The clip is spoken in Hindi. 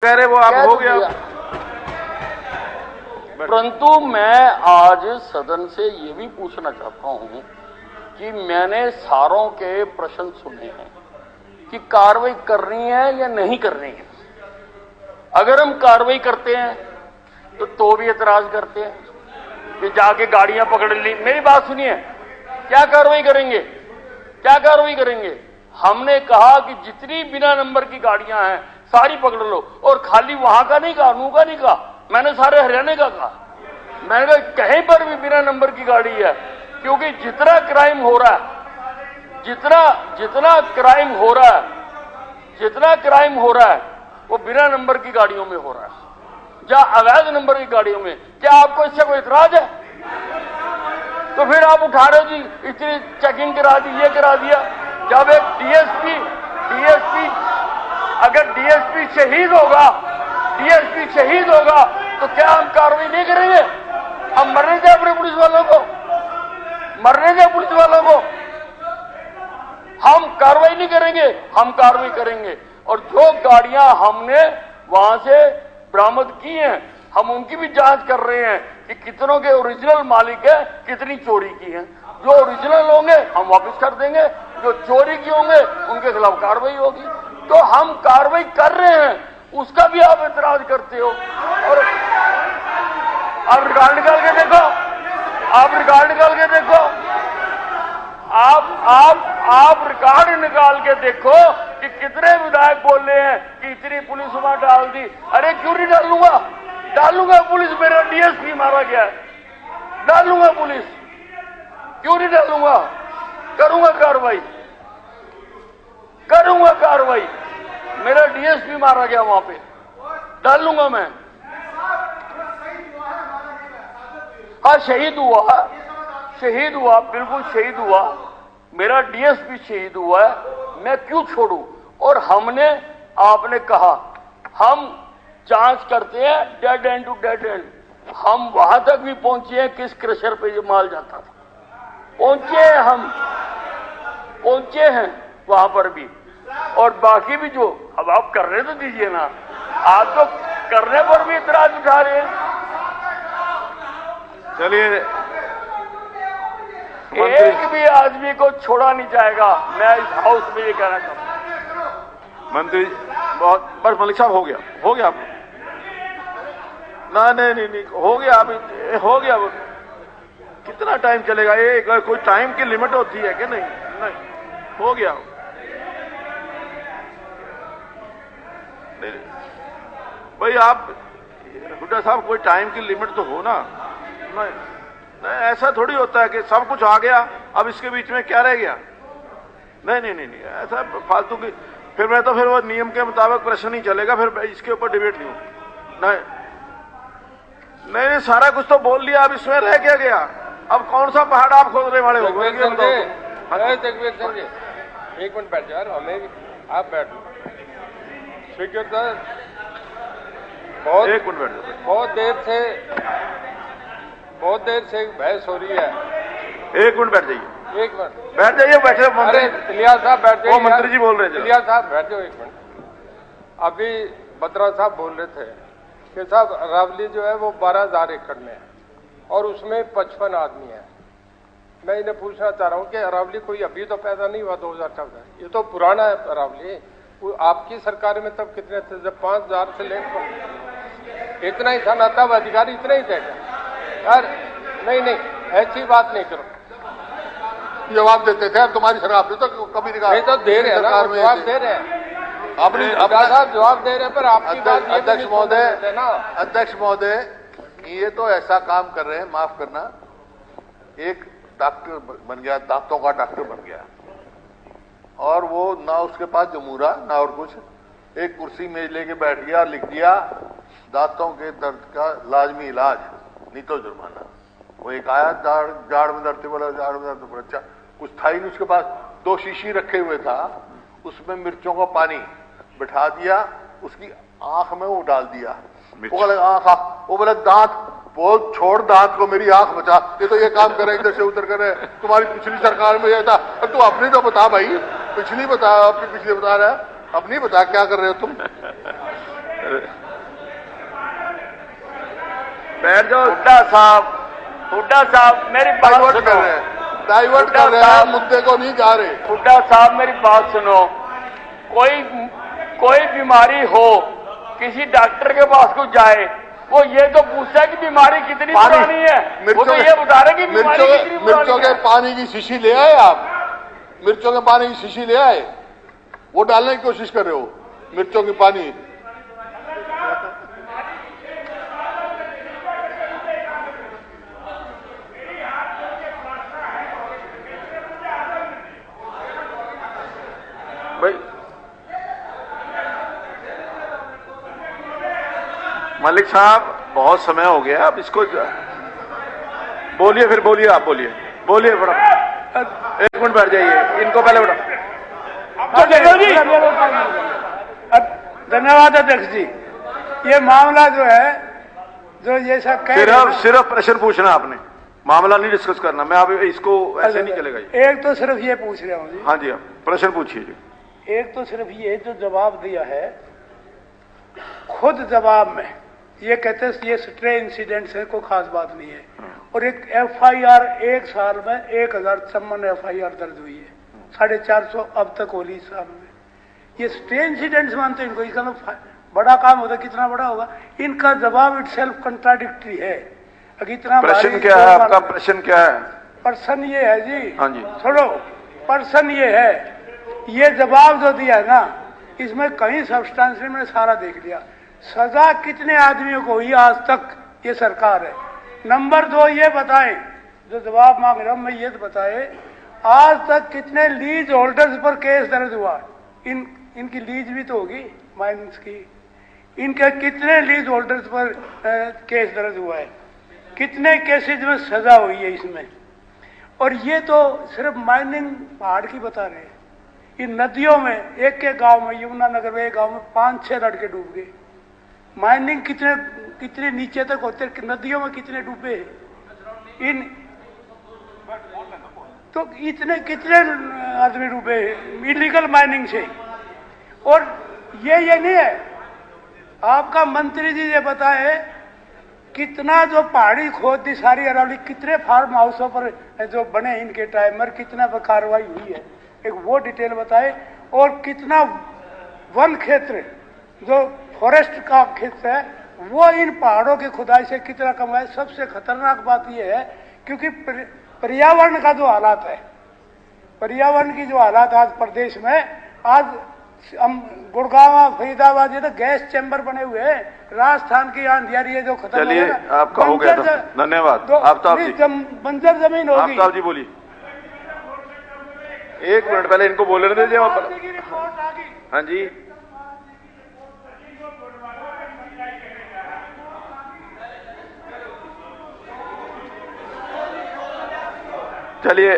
कह रहे वो आप हो गया। परंतु मैं आज सदन से ये भी पूछना चाहता हूं कि मैंने सारों के प्रश्न सुने हैं कि कार्रवाई करनी है या नहीं करनी है। अगर हम कार्रवाई करते हैं तो भी एतराज करते हैं कि जाके गाड़ियां पकड़ ली। मेरी बात सुनिए, क्या कार्रवाई करेंगे? क्या कार्रवाई करेंगे? हमने कहा कि जितनी बिना नंबर की गाड़ियां हैं सारी पकड़ लो, और खाली वहां का नहीं कहा, नू का नहीं कहा, मैंने सारे हरियाणा का कहा। मैंने कहा कहीं पर भी बिना नंबर की गाड़ी है, क्योंकि जितना क्राइम हो रहा है, जितना क्राइम हो रहा है वो बिना नंबर की गाड़ियों में हो रहा है, या अवैध नंबर की गाड़ियों में। क्या आपको इससे कोई इतराज है? तो फिर आप उठा रहे हो जी, इतनी चेकिंग करा दी, ये करा दिया। जब एक डीएसपी अगर डीएसपी शहीद होगा तो क्या हम कार्रवाई नहीं करेंगे? हम मरने दें अपने पुलिस वालों को, हम कार्रवाई नहीं करेंगे? हम कार्रवाई करेंगे। और जो गाड़ियां हमने वहां से बरामद की हैं, हम उनकी भी जांच कर रहे हैं कि कितनों के ओरिजिनल मालिक है, कितनी चोरी की हैं। जो ओरिजिनल होंगे हम वापस कर देंगे, जो चोरी की होंगे उनके खिलाफ कार्रवाई होगी। तो हम कार्रवाई कर रहे हैं, उसका भी आप एतराज करते हो। और आप रिकॉर्ड निकाल के देखो, आप रिकॉर्ड निकाल के देखो कि कितने विधायक बोल रहे हैं कि इतनी पुलिस वहां डाल दी। अरे क्यों नहीं डालूंगा पुलिस, मेरा डीएसपी मारा गया है, डालूंगा पुलिस, क्यों नहीं डालूंगा? करूंगा कार्रवाई, मेरा डीएसपी मारा गया वहां पे, डालूंगा मैं। हाँ, शहीद हुआ, बिल्कुल शहीद हुआ, मेरा डीएसपी शहीद हुआ है, मैं क्यों छोड़ूं? और आपने कहा हम जांच करते हैं dead end to dead end. हम वहां तक भी पहुंचे हैं किस क्रशर पे ये माल जाता था, पहुंचे हैं वहां पर भी। और बाकी भी जो अब आप करने तो दीजिए ना, आप तो करने पर भी इतराज उठा रहे हैं। चलिए, एक भी आदमी को छोड़ा नहीं जाएगा, मैं इस हाउस में ये कहना चाहता हूं। मंत्री बहुत बस, मलिक साहब हो गया आप ना, नहीं हो गया। कितना टाइम चलेगा ये? कोई टाइम की लिमिट होती है कि नहीं, हो गया। नहीं भाई, आप हुड्डा साहब, कोई टाइम की लिमिट तो हो ना। नहीं, ऐसा थोड़ी होता है कि सब कुछ आ गया, अब इसके बीच में क्या रह गया। नहीं, ऐसा फालतू की फिर वो नियम के मुताबिक प्रश्न ही चलेगा, फिर इसके ऊपर डिबेट नहीं हो। नहीं, सारा कुछ तो बोल लिया, अब इसमें रह क्या गया? अब कौन सा पहाड़ आप खोदने वाले हो? जगवीर सिंह जी, एक मिनट बैठ जाओ, हमें आप बैठ। स्पीकर सर, बहुत देर से बहस हो रही है। एक मिनट बैठ जाइए, बैठे। अरे इलियास साहब बैठ जाइए, मंत्री जी बोल रहे थे। इलियास साहब बैठ जाओ एक मिनट। अभी बत्रा साहब बोल रहे थे कि साहब अरावली जो है वो 12,000 एकड़ में है और उसमें 55 आदमी है। मैं इन्हें पूछना चाह रहा हूं कि अरावली कोई अभी तो पैदा नहीं हुआ 2014, ये तो पुराना है अरावली। आपकी सरकार में तब कितने थे? जब 5,000 से लेकर इतना ही था ना, तब अधिकारी इतना ही थे यार। नहीं, ऐसी बात नहीं करो। जवाब देते थे, अब तुम्हारी सरकार ने तो कभी नहीं कहा। नहीं तो दे रहे हैं ना, जवाब दे रहे हैं अपनी साहब, जवाब दे रहे हैं। पर आपकी बात अध्यक्ष महोदय, ये तो ऐसा काम कर रहे हैं, माफ करना, एक डॉक्टर बन गया, दांतों का डॉक्टर बन गया, और वो ना उसके पास जमूरा ना और कुछ, एक कुर्सी मेज लेके बैठ गया, लिख दिया दांतों के दर्द का लाजमी इलाज, नहीं तो जुर्माना। वो एक आया जाड़ में दर्द, बोला जाड़ में दर्द, बोला अच्छा, कुछ था ही नहीं उसके पास। 2 शीशी रखे हुए था, उसमें मिर्चों का पानी बिठा दिया, उसकी आंख में वो डाल दिया। वो बोला दांत, बोल छोड़ दांत को, मेरी आंख बचा। ये तो ये काम करे, इधर से उधर करे। तुम्हारी पिछली सरकार में ये था। तू अपनी तो बता भाई, पिछली बता रहा है, अपनी बता क्या कर रहे हो तुम? बैठ जाओ। हुड्डा साहब मेरी बात डाइवर्ट कर सुनो। रहे हैं, डाइवर्ट कर रहे हैं, मुद्दे को नहीं जा रहे। हुड्डा साहब मेरी बात सुनो। कोई बीमारी हो, किसी डॉक्टर के पास को जाए, वो ये तो पूछता है कि बीमारी कितनी पुरानी है, वो तो ये बता रहे कि बीमारी कितनी पुरानी मिर्चों के है। पानी की शीशी ले आए आप? मिर्चों के पानी की शीशी ले आए? वो डालने की कोशिश कर रहे हो मिर्चों की पानी। भाई मलिक साहब, बहुत समय हो गया, अब इसको बोलिए, फिर बोलिए, आप बोलिए बड़ा। एक मिनट बैठ जाइए, इनको पहले बड़ा। धन्यवाद अध्यक्ष जी। ये मामला जो है, जो ये सब कह रहे हैं, सिर्फ प्रश्न पूछना आपने, मामला नहीं डिस्कस करना। मैं अब इसको ऐसे नहीं चलेगा जी। एक तो सिर्फ ये पूछ रहा हूँ जी। हाँ जी, आप प्रश्न पूछिए जी। एक तो सिर्फ ये जो जवाब दिया है, खुद जवाब में ये कहते हैं ये स्ट्रे इंसिडेंट्स है, कोई खास बात नहीं है। और एक FIR एक साल में 1054 FIR दर्ज हुई है, 450 अब तक होली इस साल में। ये स्ट्रे इंसिडेंट्स मानते हैं इनको, इसका तो बड़ा काम होता है, कितना बड़ा होगा। इनका जवाब इटसेल्फ कंट्राडिक्टरी है। अगर इतना प्रश्न क्या है आपका? प्रश्न क्या है? प्रश्न ये है जी, हाँ जी, छोड़ो, प्रश्न ये है, ये जवाब जो दिया है ना, इसमें कहीं सब्सटेंस मैंने सारा देख लिया। सजा कितने आदमियों को हुई आज तक, ये सरकार है। नंबर 2 ये बताएं, जो जवाब मांग रहा हूं मैं, ये तो बताए आज तक कितने लीज होल्डर्स पर केस दर्ज हुआ। इनकी लीज भी तो होगी माइनिंग्स की, इनके कितने लीज होल्डर्स पर केस दर्ज हुआ है, कितने केसेज में सजा हुई है इसमें। और ये तो सिर्फ माइनिंग पहाड़ की बता रहे हैं। इन नदियों में, एक गांव में, यमुनानगर में एक गांव में 5-6 लड़के डूब गए। माइनिंग कितने नीचे तक होते, नदियों में कितने डूबे हैं इन, तो इतने कितने आदमी डूबे हैं इलीगल माइनिंग से। और ये नहीं है, आपका मंत्री जी ये बताए कितना जो पहाड़ी खोद दी सारी अरावली, कितने फार्म हाउसों पर जो बने इनके टाइम में, कितना पर कार्रवाई हुई है, एक वो डिटेल बताए। और कितना वन क्षेत्र जो फॉरेस्ट का क्षेत्र है, वो इन पहाड़ों की खुदाई से कितना कम है। सबसे खतरनाक बात यह है, क्योंकि पर्यावरण का जो हालात है, पर्यावरण की जो हालात आज प्रदेश में, आज हम गुड़गांव, फरीदाबाद, ये तो गैस चैम्बर बने हुए हैं। राजस्थान की आंधियार ये जो खत्म, चलिए आपका हो गया था, धन्यवाद। आफ्ताब जी, बंजर जमीन होगी। आफ्ताब जी बोलिए। 1 मिनट पहले इनको बोलने दीजिए। हाँ जी, चलिए